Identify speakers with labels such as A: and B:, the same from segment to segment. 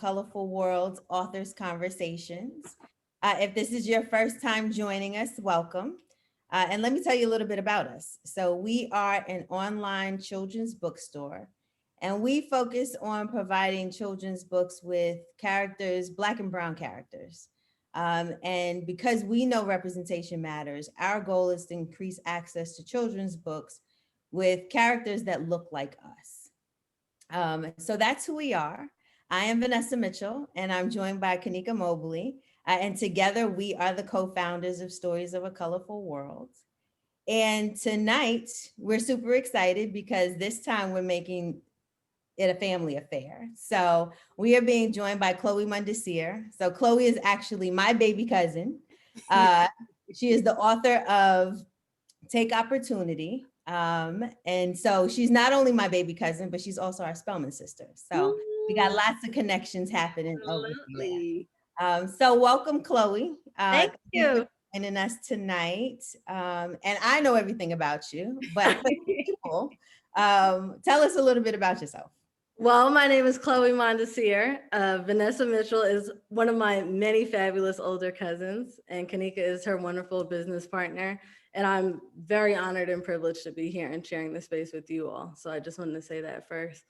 A: Colorful Worlds Authors Conversations. If this is your first time joining us, welcome. And let me tell you a little bit about us. So we are an online children's bookstore, and we focus on providing children's books with characters, Black and Brown characters. And because we know representation matters, our goal is to increase access to children's books with characters that look like us. So that's who we are. I am Vanessa Mitchell, and I'm joined by Kanika Mobley. And together we are the co-founders of Stories of a Colorful World. And tonight we're super excited because this time we're making it a family affair. So we are being joined by Chloe Mondesir. So Chloe is actually my baby cousin. She is the author of Take Opportunity. And so she's not only my baby cousin, but she's also our Spelman sister. So we got lots of connections happening over here. So welcome, Chloe.
B: Thank you.
A: Joining us tonight. And I know everything about you, but for people, tell us a little bit about yourself.
B: Well, my name is Chloe Mondesir. Vanessa Mitchell is one of my many fabulous older cousins, and Kanika is her wonderful business partner. And I'm very honored and privileged to be here and sharing this space with you all. So I just wanted to say that first.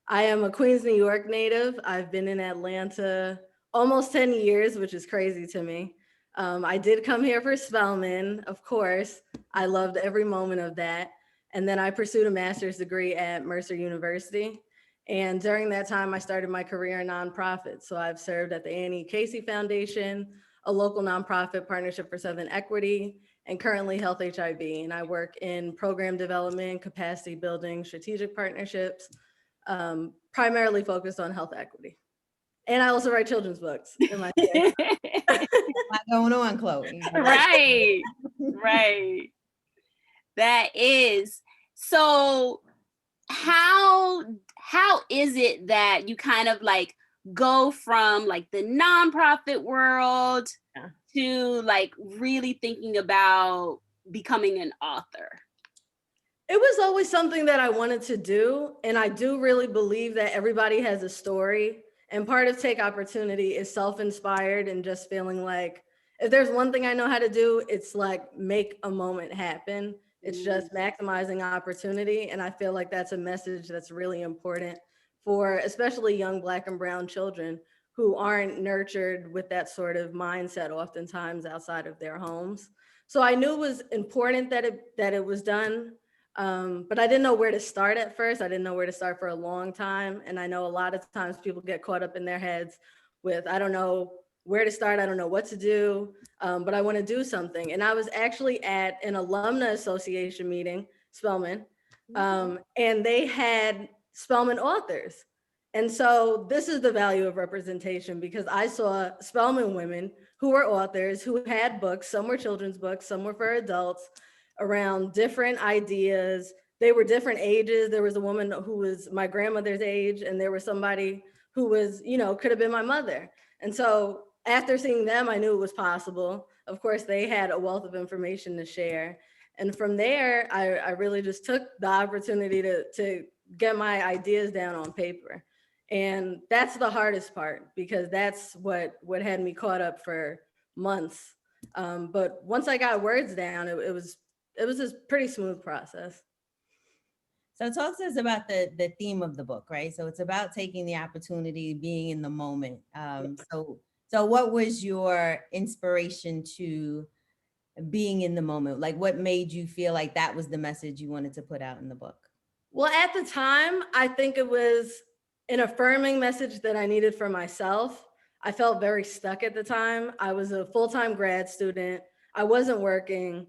B: I am a Queens, New York native. I've been in Atlanta almost 10 years, which is crazy to me. I did come here for Spelman, of course. I loved every moment of that. And then I pursued a master's degree at Mercer University. And during that time, I started my career in nonprofit. So I've served at the Annie Casey Foundation, a local nonprofit partnership for Southern Equity, and currently Health HIV. And I work in program development, capacity building, strategic partnerships, primarily focused on health equity. And I also write children's books in my
A: What's going on, Chloe?
C: Right, right. That is. So how is it that you kind of like go from like the nonprofit world to like really thinking about becoming an author?
B: It was always something that I wanted to do. And I do really believe that everybody has a story. And part of Take Opportunity is self-inspired and just feeling like, if there's one thing I know how to do, it's like make a moment happen. It's just maximizing opportunity. And I feel like that's a message that's really important for especially young Black and Brown children who aren't nurtured with that sort of mindset oftentimes outside of their homes. So I knew it was important that it was done, but I didn't know where to start at first. I didn't know where to start for a long time. And I know a lot of times people get caught up in their heads with, I don't know where to start. I don't know what to do, but I want to do something. And I was actually at an alumni association meeting, Spelman, and they had Spelman authors. And so this is the value of representation, because I saw Spelman women who were authors, who had books. Some were children's books, some were for adults, around different ideas. They were different ages. There was a woman who was my grandmother's age, and there was somebody who was, could have been my mother. And so after seeing them, I knew it was possible. Of course, they had a wealth of information to share. And from there, I really just took the opportunity to get my ideas down on paper. And that's the hardest part, because that's what had me caught up for months. But once I got words down, it was a pretty smooth process.
A: So talk to us about the theme of the book, right? So it's about taking the opportunity, being in the moment. So what was your inspiration to being in the moment? Like, what made you feel like that was the message you wanted to put out in the book?
B: Well, at the time, I think it was an affirming message that I needed for myself. I felt very stuck at the time. I was a full-time grad student. I wasn't working.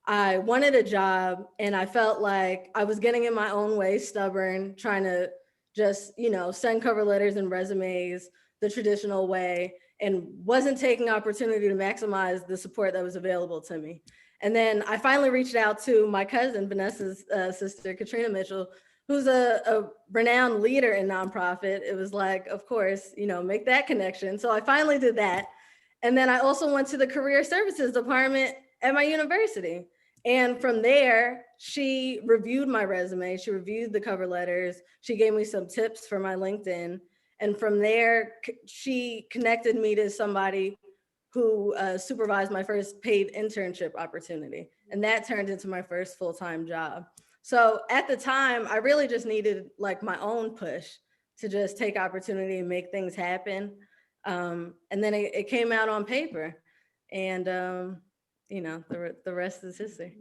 B: I wanted a job, and I felt like I was getting in my own way, stubborn, trying to just, send cover letters and resumes the traditional way, and wasn't taking opportunity to maximize the support that was available to me. And then I finally reached out to my cousin, Vanessa's sister, Katrina Mitchell, who's a renowned leader in nonprofit. It was like, of course, make that connection. So I finally did that. And then I also went to the career services department at my university. And from there, she reviewed my resume. She reviewed the cover letters. She gave me some tips for my LinkedIn. And from there, she connected me to somebody who supervised my first paid internship opportunity. And that turned into my first full-time job. So at the time, I really just needed like my own push to just take opportunity and make things happen. And then it came out on paper. And, the rest is history.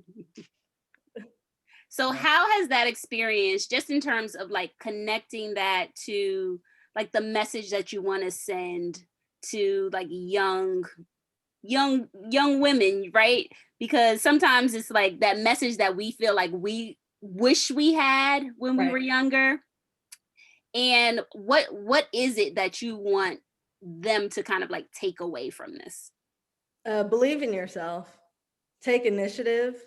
C: So how has that experience, just in terms of like connecting that to like the message that you want to send to like young women, right? Because sometimes it's like that message that we feel like we wish we had when we
B: Right.
C: were younger. And what is it that you want them to kind of like take away from this?
B: Believe in yourself, take initiative,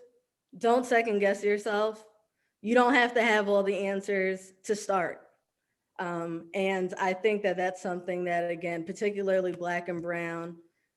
B: don't second guess yourself. You don't have to have all the answers to start. And I think that that's something that, again, particularly Black and Brown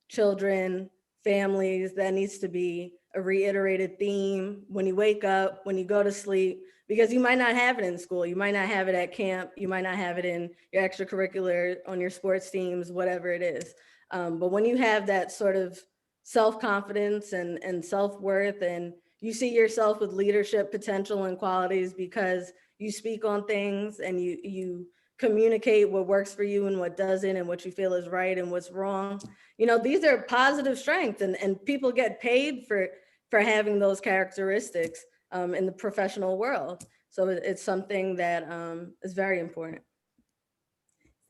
B: children, families, that needs to be a reiterated theme when you wake up, when you go to sleep, because you might not have it in school. You might not have it at camp. You might not have it in your extracurricular, on your sports teams, whatever it is. But when you have that sort of self-confidence and self-worth, and you see yourself with leadership potential and qualities because you speak on things and you communicate what works for you and what doesn't, and what you feel is right and what's wrong. These are positive strengths, and people get paid for having those characteristics in the professional world. So it's something that is very important.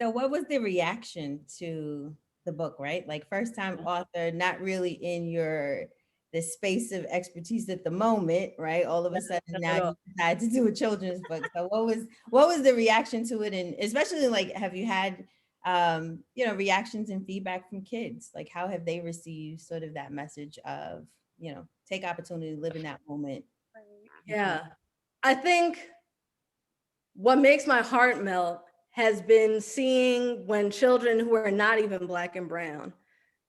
A: So what was the reaction to the book, right? Like first time author, not really in the space of expertise at the moment, right? All of a sudden now you decide to do a children's book. So what was the reaction to it? And especially like, have you had, reactions and feedback from kids? Like how have they received sort of that message of, take opportunity, live in that moment?
B: Yeah, I think what makes my heart melt has been seeing when children who are not even Black and Brown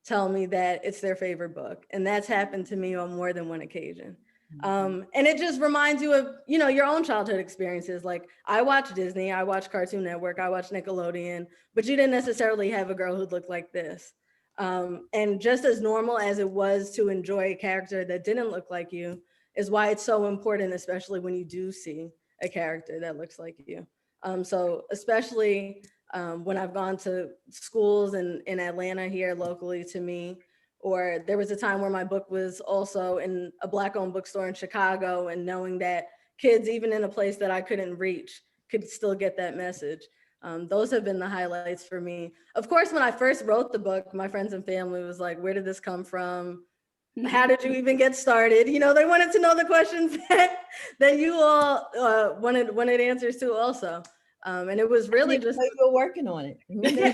B: tell me that it's their favorite book. And that's happened to me on more than one occasion. And it just reminds you of, your own childhood experiences. Like I watched Disney, I watched Cartoon Network, I watched Nickelodeon, but you didn't necessarily have a girl who looked like this. And just as normal as it was to enjoy a character that didn't look like you is why it's so important, especially when you do see a character that looks like you. So especially when I've gone to schools in Atlanta here locally to me, or there was a time where my book was also in a Black-owned bookstore in Chicago, and knowing that kids, even in a place that I couldn't reach, could still get that message. Those have been the highlights for me. Of course, when I first wrote the book, my friends and family was like, where did this come from? How did you even get started? They wanted to know the questions that you all wanted answers to also. And it was really just
A: you were working on it.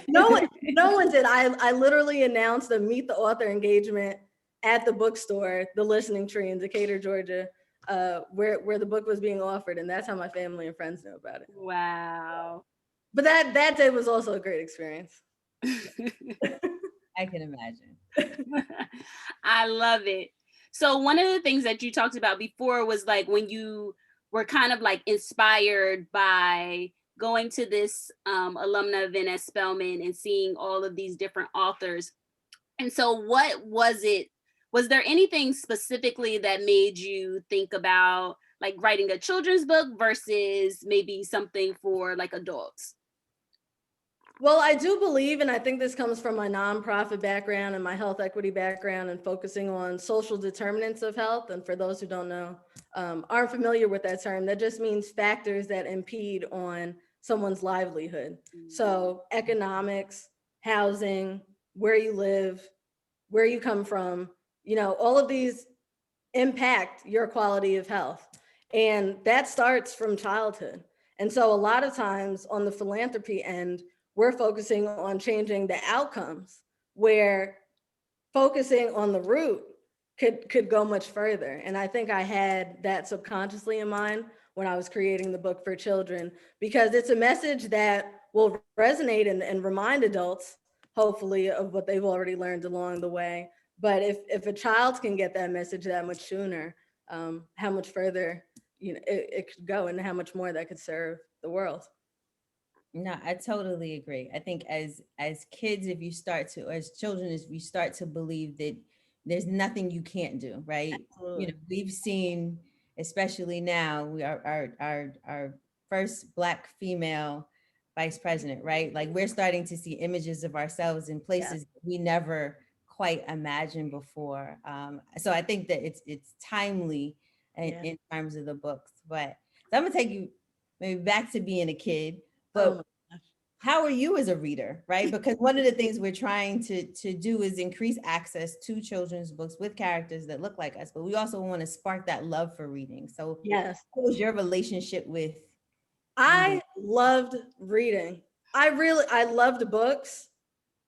B: no one did. I literally announced a meet the author engagement at the bookstore, the Listening Tree in Decatur, Georgia, where the book was being offered, and that's how my family and friends knew about it.
C: Wow.
B: But that day was also a great experience.
A: I can imagine.
C: I love it. So one of the things that you talked about before was like when you were kind of like inspired by going to this alumna event at Spelman and seeing all of these different authors. And so what was it? Was there anything specifically that made you think about like writing a children's book versus maybe something for like adults?
B: Well, I do believe, and I think this comes from my nonprofit background and my health equity background, and focusing on social determinants of health. And for those who don't know, aren't familiar with that term, that just means factors that impede on someone's livelihood. So economics, housing, where you live, where you come from, all of these impact your quality of health. And that starts from childhood. And so a lot of times on the philanthropy end, we're focusing on changing the outcomes, where focusing on the root could go much further. And I think I had that subconsciously in mind when I was creating the book for children, because it's a message that will resonate and remind adults, hopefully, of what they've already learned along the way. But if a child can get that message that much sooner, how much further it could go, and how much more that could serve the world.
A: No, I totally agree. I think as kids, if you start to, as children, if you start to believe that there's nothing you can't do, right? You know,
B: Absolutely.
A: we've seen, especially now, we are our first Black female vice president, right? Like we're starting to see images of ourselves in
B: Yeah.
A: places we never quite imagined before. So I think that it's timely
B: Yeah.
A: in terms of the books. But so I'm gonna take you maybe back to being a kid,
B: Oh
A: but
B: my gosh.
A: how are you as a reader, right? Because one of the things we're trying to do is increase access to children's books with characters that look like us, but we also want to spark that love for reading. So
B: Yes.
A: what was your relationship with reading?
B: I loved reading. I loved books.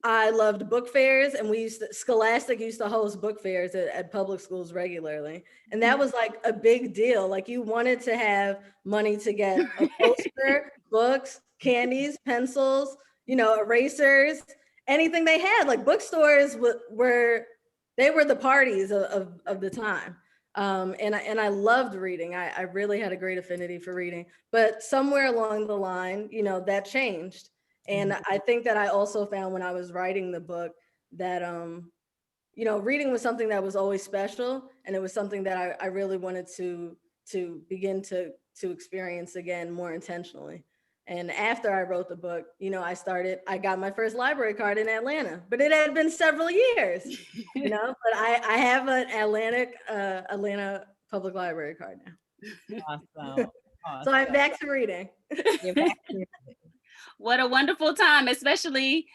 B: I loved book fairs, and Scholastic used to host book fairs at public schools regularly. And that was like a big deal. Like you wanted to have money to get a poster, books, candies, pencils, erasers, anything they had. Like bookstores they were the parties of the time. And I loved reading. I really had a great affinity for reading. But somewhere along the line, that changed. And
A: Mhm.
B: I think that I also found when I was writing the book that reading was something that was always special, and it was something that I really wanted to begin to experience again more intentionally. And after I wrote the book, I got my first library card in Atlanta, but it had been several years, but I have an Atlanta Public Library card now.
A: Awesome.
B: So I'm
A: Awesome.
B: back to reading.
A: You're back to
C: What a wonderful time, especially,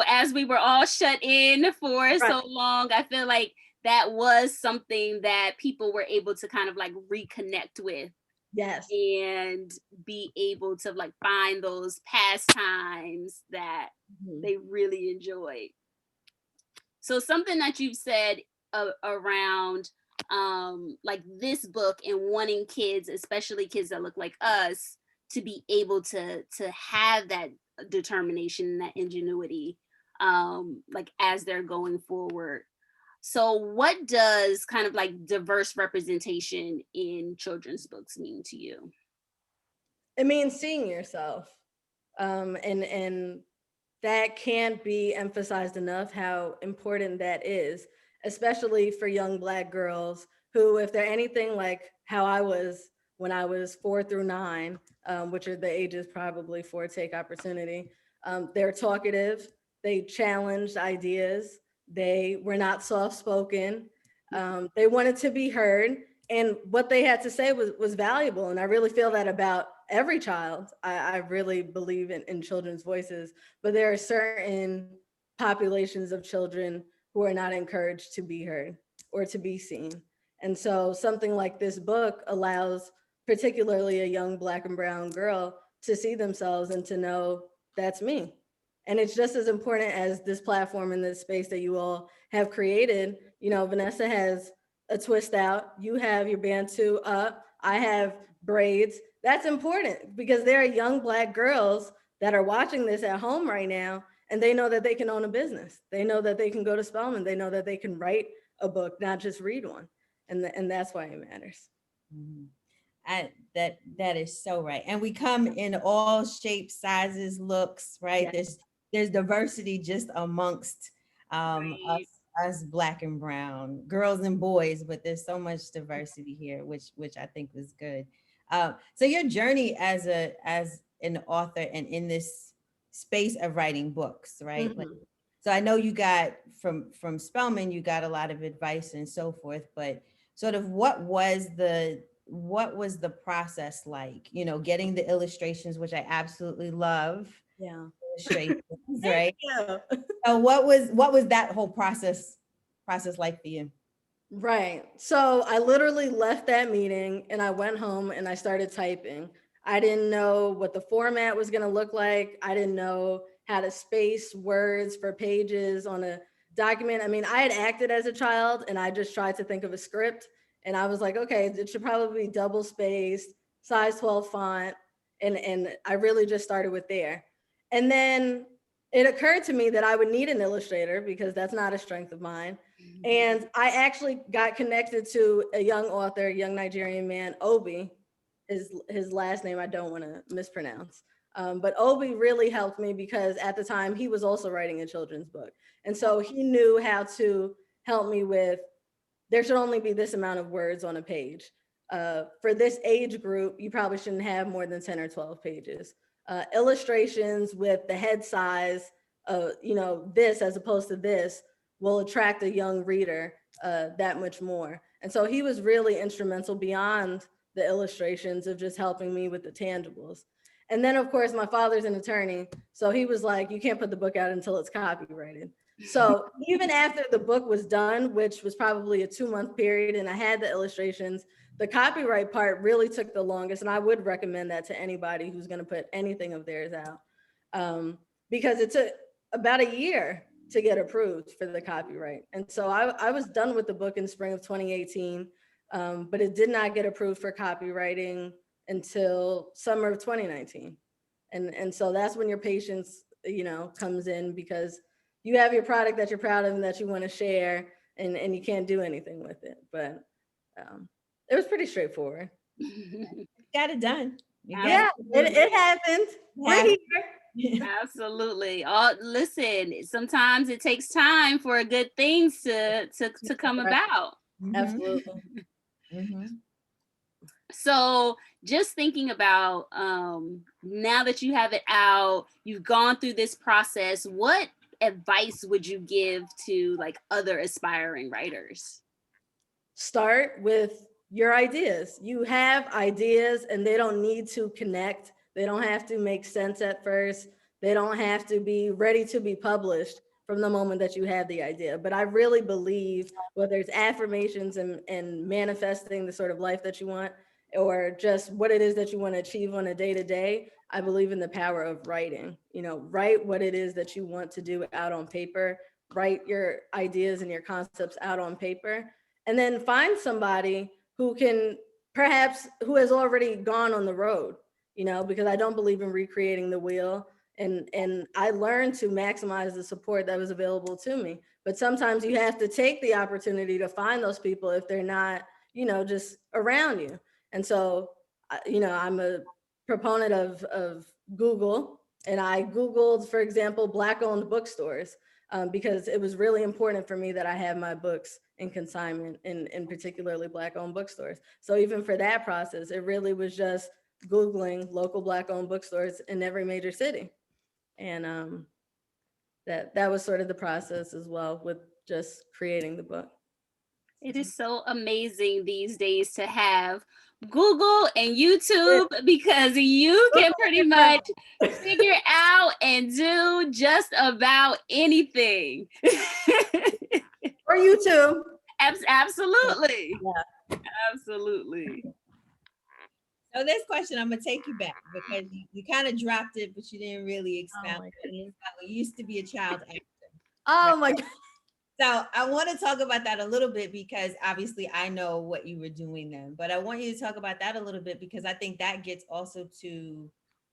C: as we were all shut in for
B: Right.
C: so long. I feel like that was something that people were able to kind of like reconnect with
B: Yes.
C: and be able to like find those pastimes that
B: Mhm.
C: they really enjoyed. So something that you've said around like this book and wanting kids, especially kids that look like us, to be able to have that determination and that ingenuity like as they're going forward. So what does kind of like diverse representation in children's books mean to you?
B: It means seeing yourself. And that can't be emphasized enough how important that is, especially for young Black girls who, if they're anything like how I was when I was 4 through 9, which are the ages probably for Take Opportunity, they're talkative, they challenged ideas, they were not soft spoken, they wanted to be heard, and what they had to say was valuable. And I really feel that about every child. I really believe in children's voices, but there are certain populations of children who are not encouraged to be heard or to be seen. And so something like this book allows particularly a young Black and brown girl to see themselves and to know that's me. And it's just as important as this platform and this space that you all have created. Vanessa has a twist out, you have your Bantu up, I have braids. That's important because there are young Black girls that are watching this at home right now, and they know that they can own a business. They know that they can go to Spelman. They know that they can write a book, not just read one. And that's why it matters.
A: Mhm. That is so right. And we come in all shapes, sizes, looks, right?
B: Yeah.
A: There's diversity just amongst
C: Right.
A: us Black and brown girls and boys, but there's so much diversity here, which I think was good. So your journey as an author and in this space of writing books, right? Like,
B: Mhm.
A: so I know you got from Spelman, you got a lot of advice and so forth, but sort of what was the process like, getting the illustrations, which I absolutely love
B: Yeah.
A: illustrations,
B: Thank
A: right?
B: you.
A: So what was that whole process like for you?
B: Right. So I literally left that meeting and I went home and I started typing. I didn't know what the format was going to look like. I didn't know how to space words for pages on a document. I mean, I had acted as a child and I just tried to think of a script. And I was like, okay, it should probably be double spaced, size 12 font. And I really just started with there. And then it occurred to me that I would need an illustrator because that's not a strength of mine. And I actually got connected to a young author, young Nigerian man, Obi. His last name I don't want to mispronounce. But Obi really helped me because at the time he was also writing a children's book. And so he knew how to help me with, there should only be this amount of words on a page. For this age group, you probably shouldn't have more than 10 or 12 pages. Illustrations with the head size, this as opposed to this will attract a young reader that much more. And so he was really instrumental beyond the illustrations of just helping me with the tangibles. And then, of course, my father's an attorney. So he was like, you can't put the book out until it's copyrighted. So even after the book was done, which was probably a 2-month period, and I had the illustrations, the copyright part really took the longest. And I would recommend that to anybody who's going to put anything of theirs out, because it took about a year to get approved for the copyright. And so I was done with the book in spring of 2018, but it did not get approved for copywriting until summer of 2019. And so that's when your patience, comes in, because you have your product that you're proud of and that you want to share, and you can't do anything with it. But it was pretty straightforward.
A: Got it done.
B: Yeah, it happened. We're here.
C: Absolutely. Listen, sometimes it takes time for good things to come about.
B: Absolutely.
C: So just thinking about now that you have it out, you've gone through this process, what advice would you give to like other aspiring writers?
B: Start with your ideas. You have ideas and they don't need to connect. They don't have to make sense at first. They don't have to be ready to be published from the moment that you have the idea. But I really believe, whether it's affirmations and manifesting the sort of life that you want, or just what it is that you want to achieve on a day-to-day, I believe in the power of writing. Write what it is that you want to do out on paper, write your ideas and your concepts out on paper, and then find somebody who has already gone on the road, because I don't believe in recreating the wheel. And I learned to maximize the support that was available to me. But sometimes you have to take the opportunity to find those people if they're not, just around you. And so, I'm a proponent of Google, and I Googled, for example, Black-owned bookstores, because it was really important for me that I have my books in consignment in particularly Black-owned bookstores. So even for that process, it really was just Googling local Black-owned bookstores in every major city. And that was sort of the process as well with just creating the book.
C: It is so amazing these days to have Google and YouTube, because you can pretty much figure out and do just about anything.
B: Or YouTube.
C: Absolutely.
B: Yeah.
C: Absolutely.
A: So this question, I'm gonna take you back because you kind of dropped it, but you didn't really expound it. You used to be a child actor.
B: Oh my God.
A: So I want to talk about that a little bit, because obviously I know what you were doing then, but I want you to talk about that a little bit, because I think that gets also to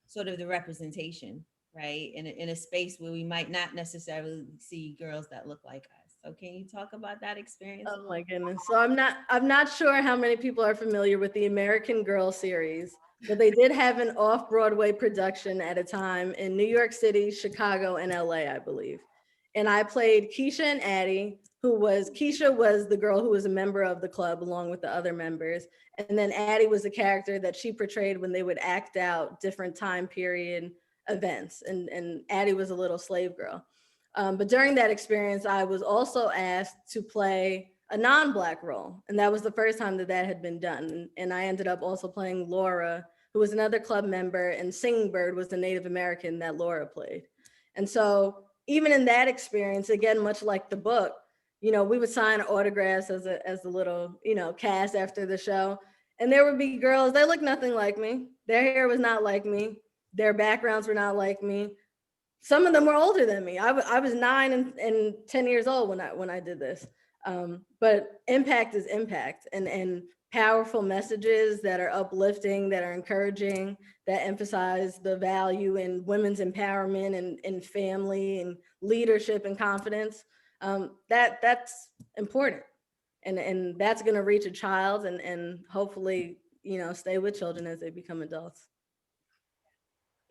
A: sort of the representation, right? In a space where we might not necessarily see girls that look like us. So can you talk about that experience?
B: Oh my goodness. So I'm not sure how many people are familiar with the American Girl series, but they did have an off-Broadway production at a time in New York City, Chicago, and LA, I believe. And I played Keisha and Addie, Keisha was the girl who was a member of the club along with the other members. And then Addie was the character that she portrayed when they would act out different time period events. And Addie was a little slave girl. But during that experience, I was also asked to play a non-Black role. And that was the first time that had been done. And I ended up also playing Laura, who was another club member, and Singing Bird was the Native American that Laura played. And so even in that experience, again, much like the book, we would sign autographs as the little, cast after the show. And there would be girls, they looked nothing like me. Their hair was not like me. Their backgrounds were not like me. Some of them were older than me. I was 9 and 10 years old when I did this. But impact is impact, and powerful messages that are uplifting, that are encouraging, that emphasize the value in women's empowerment and family and leadership and confidence. That's important. And that's going to reach a child and hopefully, stay with children as they become adults.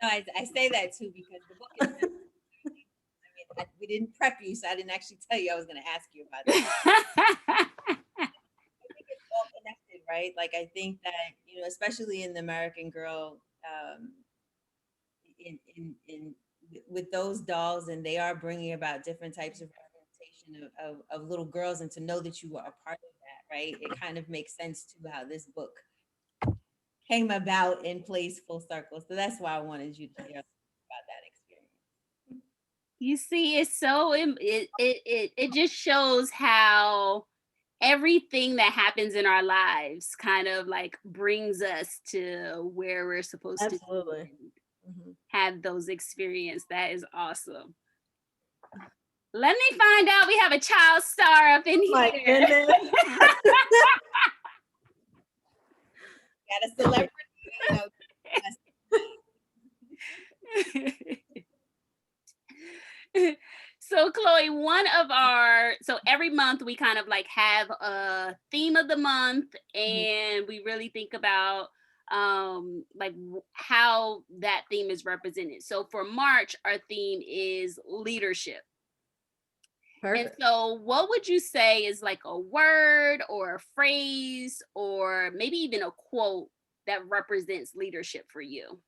A: No, I say that too because the book is. We didn't prep you, so I didn't actually tell you I was going to ask you about that. I think it's all connected, right? Like I think that especially in the American Girl, in with those dolls, and they are bringing about different types of representation of little girls, and to know that you are a part of that, right? It kind of makes sense to how this book came about and plays full circle. So that's why I wanted you to hear about that experience.
C: You see, it's so it just shows how everything that happens in our lives kind of like brings us to where we're supposed to
B: Absolutely. Mhm.
C: have those experiences. That is awesome. Let me find out we have a child star up in
B: My
C: here.
B: goodness.
A: Got a celebrity.
C: So Chloe, so every month we kind of like have a theme of the month, and we really think about like how that theme is represented. So for March, our theme is leadership.
B: Perfect.
C: And so what would you say is like a word or a phrase or maybe even a quote that represents leadership for you?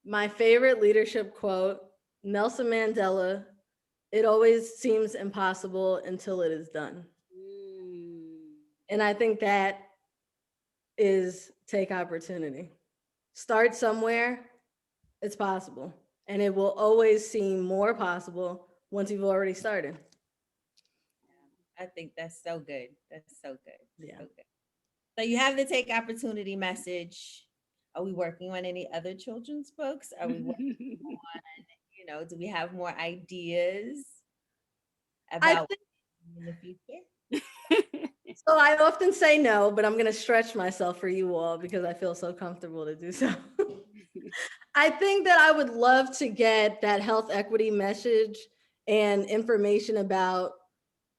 B: My favorite leadership quote, Nelson Mandela, it always seems impossible until it is done. And I think that is take opportunity. Start somewhere, it's possible. And it will always seem more possible once you've already started.
A: I think that's so good. That's so good.
B: Yeah.
A: So good. So you have the take opportunity message. Are we working on any other children's books? Are we working on, do we have more ideas about in the future?
B: So I often say no, but I'm going to stretch myself for you all because I feel so comfortable to do so. I think that I would love to get that health equity message and information about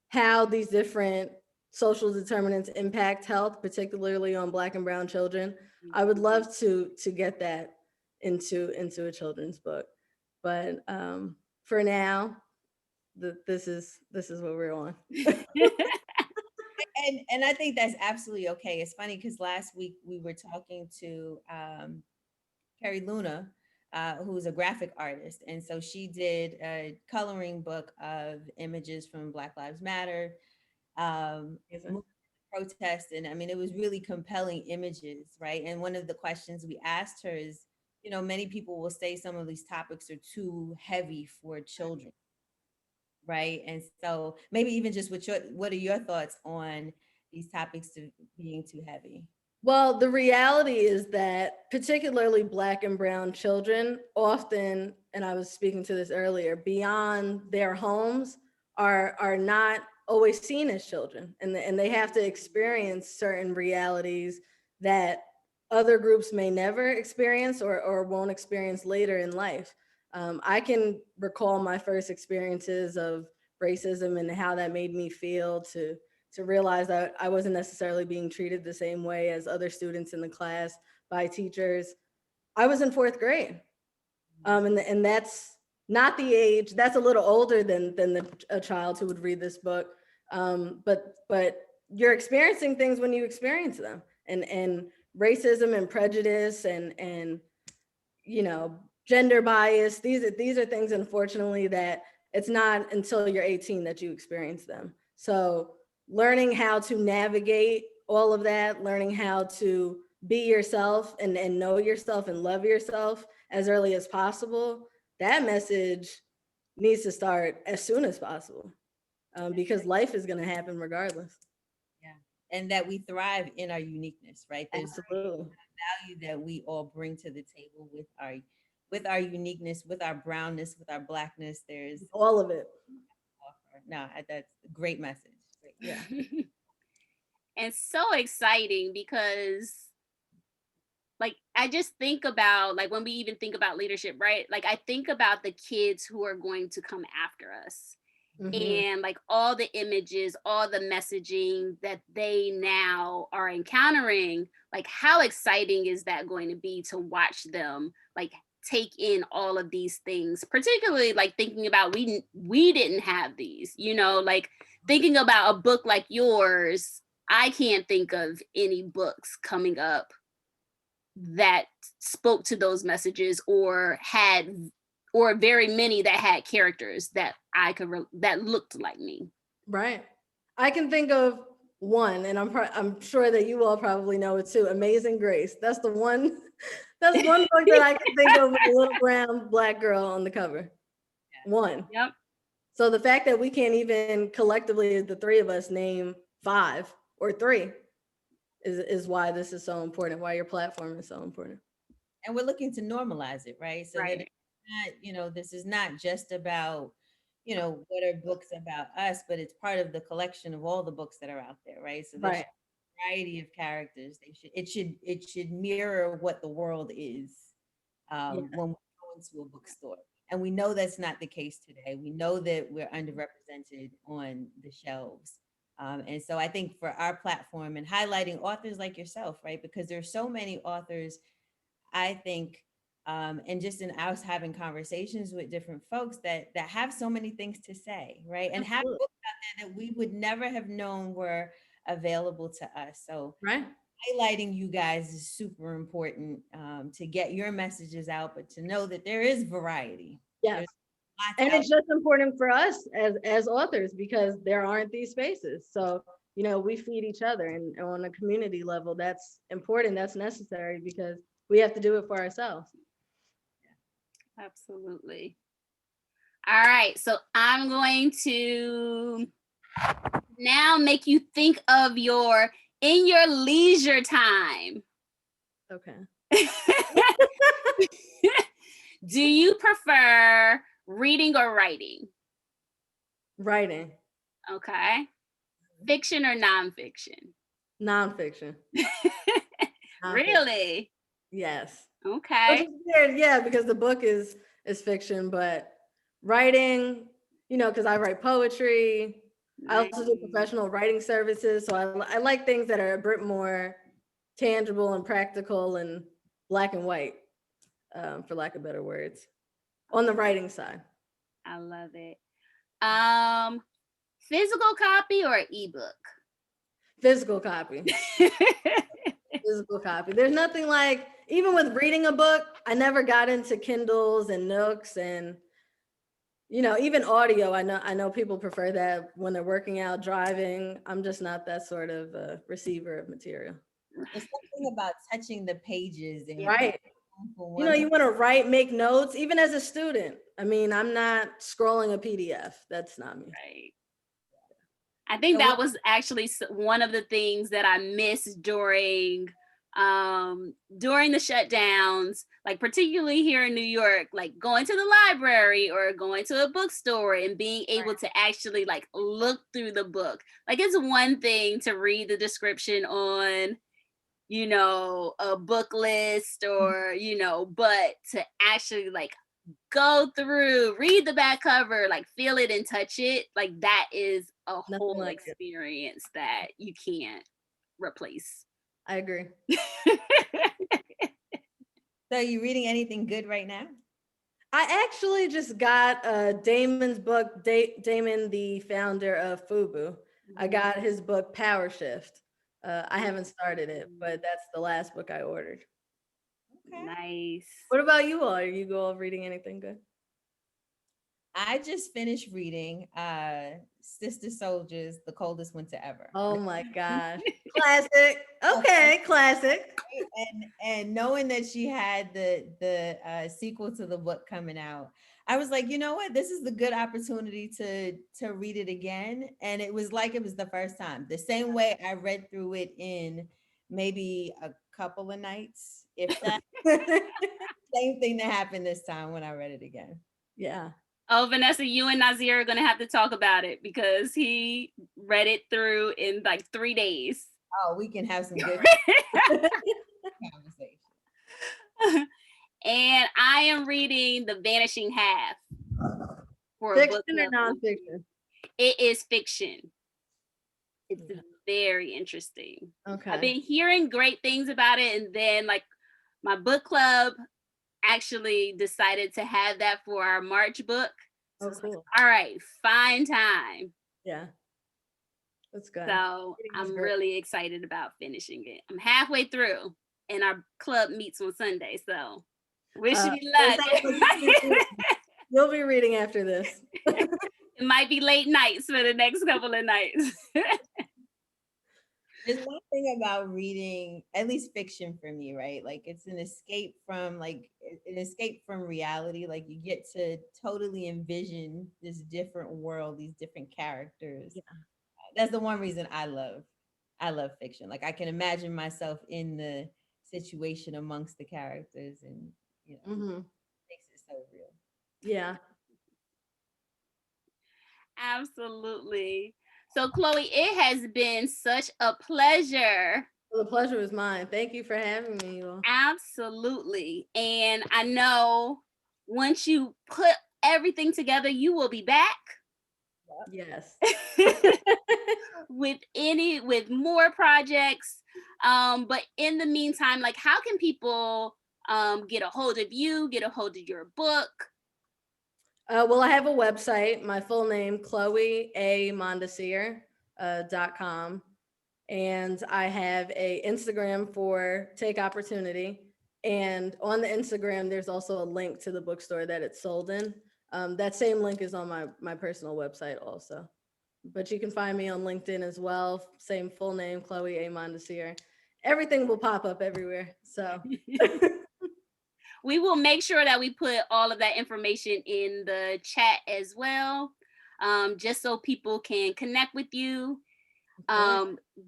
B: how these different social determinants impact health, particularly on Black and Brown children. I would love to get that into a children's book, but for now, this is what we're on.
A: And I think that's absolutely okay. It's funny because last week we were talking to Carrie Luna, who's a graphic artist. And so she did a coloring book of images from Black Lives Matter, protest. And I mean, it was really compelling images, right? And one of the questions we asked her is, many people will say some of these topics are too heavy for children, right? And so maybe even just what are your thoughts on these topics being too heavy?
B: Well, the reality is that particularly Black and Brown children often, and I was speaking to this earlier, beyond their homes are not always seen as children, and they have to experience certain realities that other groups may never experience or won't experience later in life. I can recall my first experiences of racism and how that made me feel, to realize that I wasn't necessarily being treated the same way as other students in the class by teachers. I was in fourth grade. And that's not the age, that's a little older than a child who would read this book. But you're experiencing things when you experience them. And racism and prejudice and gender bias, these are things, unfortunately, that it's not until you're 18 that you experience them. So learning how to navigate all of that, learning how to be yourself and know yourself and love yourself as early as possible, that message needs to start as soon as possible, because life is going to happen regardless.
A: Yeah. And that we thrive in our uniqueness, right? There's
B: Absolutely.
A: value that we all bring to the table with our uniqueness, with our brownness, with our Blackness. There's
B: all of it.
A: No, that's a great message.
B: Yeah.
C: And so exciting because like I just think about like when we even think about leadership, right? Like I think about the kids who are going to come after us. And like all the images, all the messaging that they now are encountering, like how exciting is that going to be to watch them like take in all of these things, particularly like thinking about we didn't have these, you know, like thinking about a book like yours. I can't think of any books coming up that spoke to those messages or very many that had characters that that looked like me.
B: Right. I can think of one, and I'm sure that you all probably know it too. Amazing Grace. That's the one. That's one book that I can think of with a little brown black girl on the cover. One.
C: Yep.
B: So the fact that we can't even collectively, the three of us, name 5 or 3 is why this is so important. Why your platform is so important.
A: And we're looking to normalize it, right? So that
C: Right.
A: it's not, this is not just about, what are books about us, but it's part of the collection of all the books that are out there, right? So there's
B: Right.
A: a variety of characters. It should mirror what the world is
B: Yeah.
A: when we go into a bookstore. And we know that's not the case today. We know that we're underrepresented on the shelves. And so I think for our platform and highlighting authors like yourself, right? Because there's so many authors, I think, and just in us having conversations with different folks that have so many things to say, right? And have
B: Absolutely.
A: books out there that we would never have known were available to us. So
B: Right.
A: highlighting you guys is super important, to get your messages out, but to know that there is variety.
B: Yes.
A: There's lots
B: And
A: out
B: it's just important for us as authors because there aren't these spaces. So, we feed each other, and on a community level, that's important, that's necessary because we have to do it for ourselves.
C: Absolutely. All right. So I'm going to now make you think of in your leisure time.
B: Okay.
C: Do you prefer reading or writing?
B: Writing.
C: Okay. Fiction or nonfiction?
B: Nonfiction. Nonfiction.
C: Really?
B: Yes. Which
C: Okay.
B: is weird, yeah, because the book is fiction, but writing, because I write poetry. I also do professional writing services, so I like things that are a bit more tangible and practical and black and white, for lack of better words, on the writing side.
C: I love it. Physical copy or ebook?
B: Physical copy. Physical copy. There's nothing like, even with reading a book, I never got into Kindles and Nooks and even audio. I know people prefer that when they're working out, driving. I'm just not that sort of receiver of material.
A: There's something about touching the pages and
B: Right. You want to write, make notes, even as a student. I mean, I'm not scrolling a PDF. That's not me.
C: Right. I think that was actually one of the things that I missed during the shutdowns, like particularly here in New York, like going to the library or going to a bookstore and being able to actually like look through the book. Like it's one thing to read the description on, a book list or, but to actually like go through, read the back cover, like feel it and touch it, like that is a whole experience that you can't replace.
B: I agree.
A: So are you reading anything good right now?
B: I actually just got Damon's book, Damon, the founder of FUBU. I got his book, Power Shift. I haven't started it, but that's the last book I ordered.
C: Okay. Nice.
B: What about you all? Are you all reading anything good?
A: I just finished reading Sister Soldiers, The Coldest Winter Ever.
B: Oh my gosh. Classic. Okay, classic.
A: And knowing that she had the sequel to the book coming out, I was like, you know what? This is the good opportunity to read it again. And it was like it was the first time. The same way I read through it in maybe a couple of nights, if that. Same thing that happened this time when I read it again.
B: Yeah.
C: Oh, Vanessa, you and Nazir are going to have to talk about it because he read it through in like 3 days.
A: Oh, we can have some good conversation.
C: And I am reading The Vanishing Half. For
B: fiction or nonfiction?
C: It is fiction. It's very interesting.
B: Okay.
C: I've been hearing great things about it, and then like my book club actually decided to have that for our March book. So
B: Oh,
C: it's like,
B: cool.
C: all right, find time.
B: Yeah. That's good.
C: So
B: Reading is
C: I'm
B: great.
C: really excited about finishing it. I'm halfway through, and our club meets on Sunday. So wish me
B: It
C: luck.
B: sounds like you'll be reading after this.
C: It might be late nights for the next couple of nights.
A: There's one thing about reading, at least fiction for me, right? Like it's an escape from reality. Like you get to totally envision this different world, these different characters.
B: Yeah.
A: That's the one reason I love fiction. Like I can imagine myself in the situation amongst the characters, and makes it so real.
B: Yeah.
C: Absolutely. So Chloe, it has been such a pleasure.
B: Well, the pleasure was mine. Thank you for having me. You all.
C: Absolutely. And I know once you put everything together, you will be back
B: Yes.
C: with more projects. But in the meantime, like how can people get a hold of you, get a hold of your book?
B: Well, I have a website. My full name, Chloe Mondesir, .com. And I have a Instagram for Take Opportunity. And on the Instagram, there's also a link to the bookstore that it's sold in. That same link is on my personal website also. But you can find me on LinkedIn as well. Same full name, Chloe Mondesir. Everything will pop up everywhere. So
C: We will make sure that we put all of that information in the chat as well, just so people can connect with you.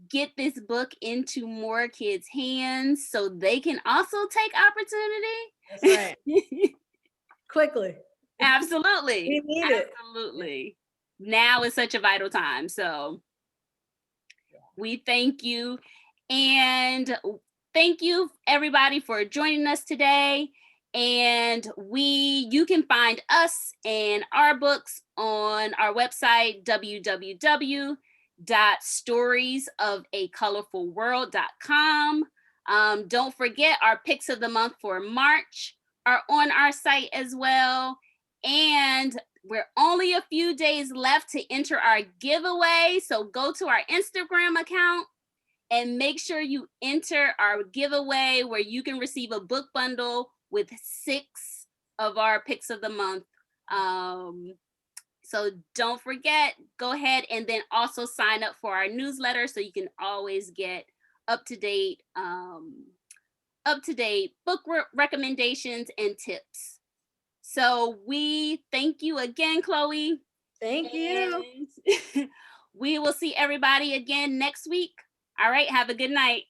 C: Get this book into more kids' hands so they can also take opportunity.
B: that's right. Quickly.
C: Absolutely.
B: We need it.
C: Absolutely. Now is such a vital time. So we thank you. And thank you everybody for joining us today. And you can find us and our books on our website, www.storiesofacolorfulworld.com. Don't forget our picks of the month for March are on our site as well. And we're only a few days left to enter our giveaway. So go to our Instagram account and make sure you enter our giveaway where you can receive a book bundle with 6 of our picks of the month. So don't forget, go ahead and then also sign up for our newsletter so you can always get up-to-date book recommendations and tips. So we thank you again, Chloe.
B: Thank you.
C: We will see everybody again next week. All right, have a good night.